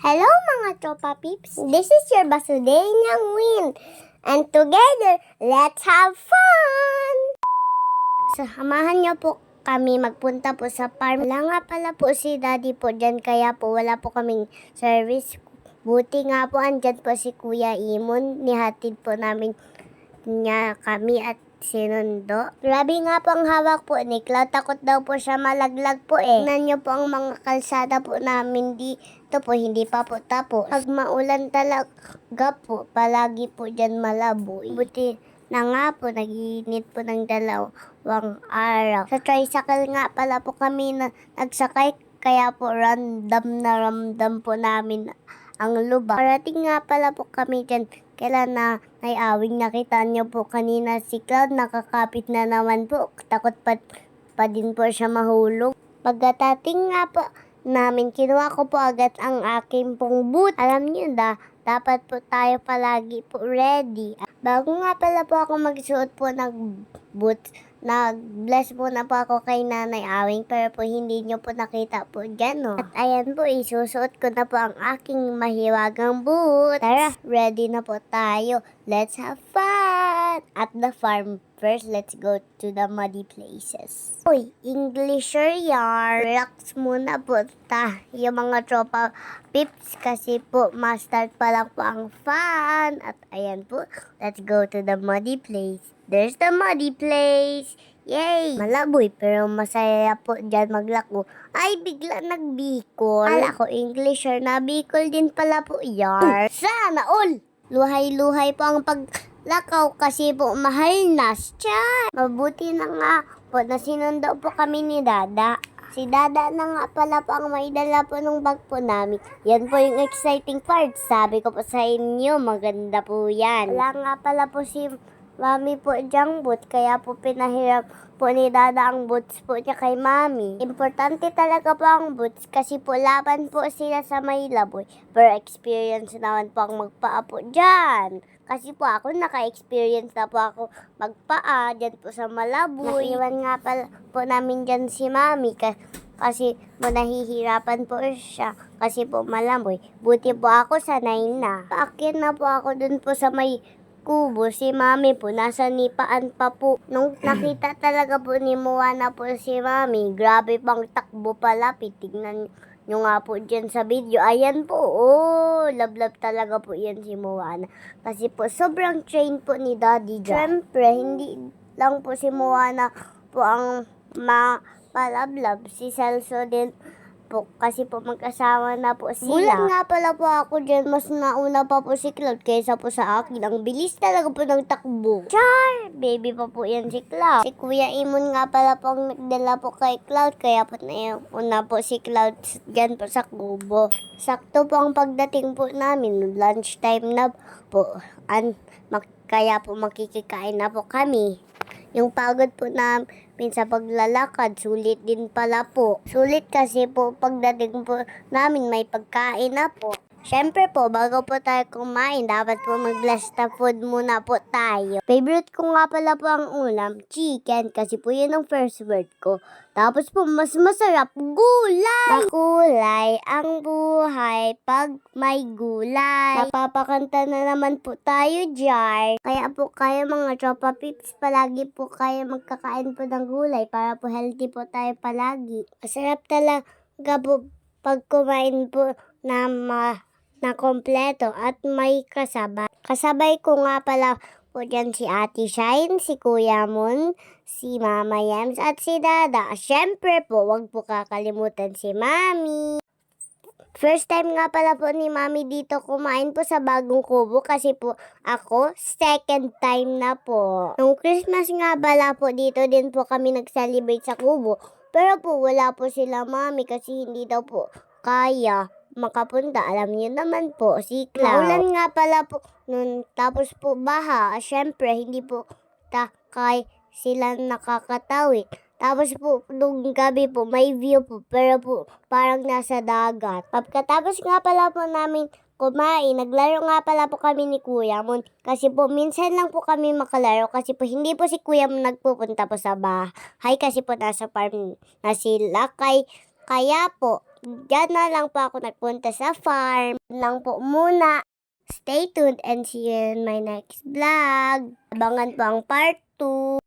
Hello mga tropa peeps! This is your Basudenyang Win. And together, let's have fun! Samahan niyo po kami magpunta po sa farm. Wala nga pala po si Daddy po dyan, kaya po wala po kaming service. Buti nga po andyan po si Kuya Imon. Nihatid po namin niya kami at sinundo. Grabe nga po ang hawak po ni Cloud. Takot daw po siya malaglag po eh. Tingnan niyo po ang mga kalsada po namin dito po. Hindi pa po tapos. Pag maulan talaga po, palagi po dyan malabo. Buti na nga po, nag-init po ng dalawang araw. Sa tricycle nga pala po kami nagsakay. Kaya po ramdam na ramdam po namin ang lubak. Parating nga pala po kami dyan. Kailan na may awing, nakita niyo po kanina si Cloud, nakakapit na naman po. Takot pa din po siya mahulog. Pagkatating nga po namin, kinuha ko po agad ang aking pong boot. Alam niyo dapat po tayo palagi po ready. Bago nga pala po ako magsuot po ng boots, nag-bless muna po ako kay Nanay Awing, pero po hindi nyo po nakita po dyan, no? At ayan po, isusuot ko na po ang aking mahiwagang boots. Tara, ready na po tayo. Let's have fun! At the farm, first, let's go to the muddy places. Uy, Englisher yarn. Relax muna po tayo mga tropa pips, kasi po, ma-start pa lang po ang fun. At ayan po, let's go to the muddy place. There's the muddy place. Yay! Malaboy pero masaya po dyan maglako. Ay, bigla nagbikol. Kala ko Englisher na Bicol din pala po yar. Sana all! Luhay-luhay po ang paglakaw kasi po mahal na siya. Mabuti na nga po na sinundo po kami ni Dada. Si Dada na nga pala po ang may dala po ng bag po namin. Yan po yung exciting part. Sabi ko po sa inyo, maganda po yan. Wala nga pala po si Mami po diyang boot, kaya po pinahirap po ni Dada ang boots po niya kay Mami. Importante talaga po ang boots kasi po laban po sila sa may laboy. Pero experience naman po ang magpaa po dyan. Kasi po ako naka-experience na po ako magpaa dyan po sa malaboy. Naiwan nga pala po namin dyan si Mami kasi po nahihirapan po siya kasi po malaboy. Buti po ako sanay na. Paakyat na po ako dun po sa may kubo, si Mami po, nasa nipaan pa po. Nung nakita talaga po ni Moana po si Mami, grabe pang takbo pala. Tignan nyo nga po dyan sa video. Ayan po, love talaga po yan si Moana. Kasi po, sobrang train po ni Daddy dyan. Siyempre, hindi lang po si Moana po ang mapalablab. Si Celso din po, kasi po magkasama na po sila. Gulat nga pala po ako dyan, mas nauna pa po si Cloud kaysa po sa akin. Ang bilis talaga po ng takbo. Char! Baby pa po yan si Cloud. Si Kuya Imon nga pala po ang nagdala po kay Cloud, kaya po nauna po si Cloud dyan po sa kubo. Sakto po ang pagdating po namin, lunchtime na po. Kaya po makikikain na po kami. Yung pagod po namin sa paglalakad, sulit din pala po. Sulit kasi po pagdating po namin may pagkain na po. Siyempre po, bago po tayo kumain, dapat po mag-last na food muna po tayo. Favorite ko nga pala po ang ulam, chicken, kasi po yun ang first word ko. Tapos po, mas masarap, gulay! Makulay ang buhay pag may gulay. Napapakanta na naman po tayo, Jar. Kaya po kayo mga tropa pips, palagi po kayo magkakain po ng gulay para po healthy po tayo palagi. Masarap talaga po pag kumain po na kompleto at may kasabay. Kasabay ko nga pala po dyan si Ate Shine, si Kuya Mon, si Mama Yams at si Dada. Siyempre po, wag po kakalimutan si Mami. First time nga pala po ni Mami dito kumain po sa bagong kubo kasi po ako second time na po. Nung Christmas nga pala po dito din po kami nag-celebrate sa kubo. Pero po wala po sila Mami kasi hindi daw po kaya makapunta. Alam niyo naman po, si Cloud. Maulan nga pala po nun, tapos po baha. Siyempre, hindi po kay sila nakakatawid. Tapos po, nung gabi po, may view po, pero po, parang nasa dagat. Pagkatapos nga pala po namin kumain, naglaro nga pala po kami ni Kuya Mon. Kasi po, minsan lang po kami makalaro. Kasi po, hindi po si Kuya Mon nagpupunta po sa bahay. Kasi po, nasa farm na sila. Kaya po, Diyan na lang po ako nagpunta sa farm. Lang po muna. Stay tuned and see you in my next vlog. Abangan po ang part 2.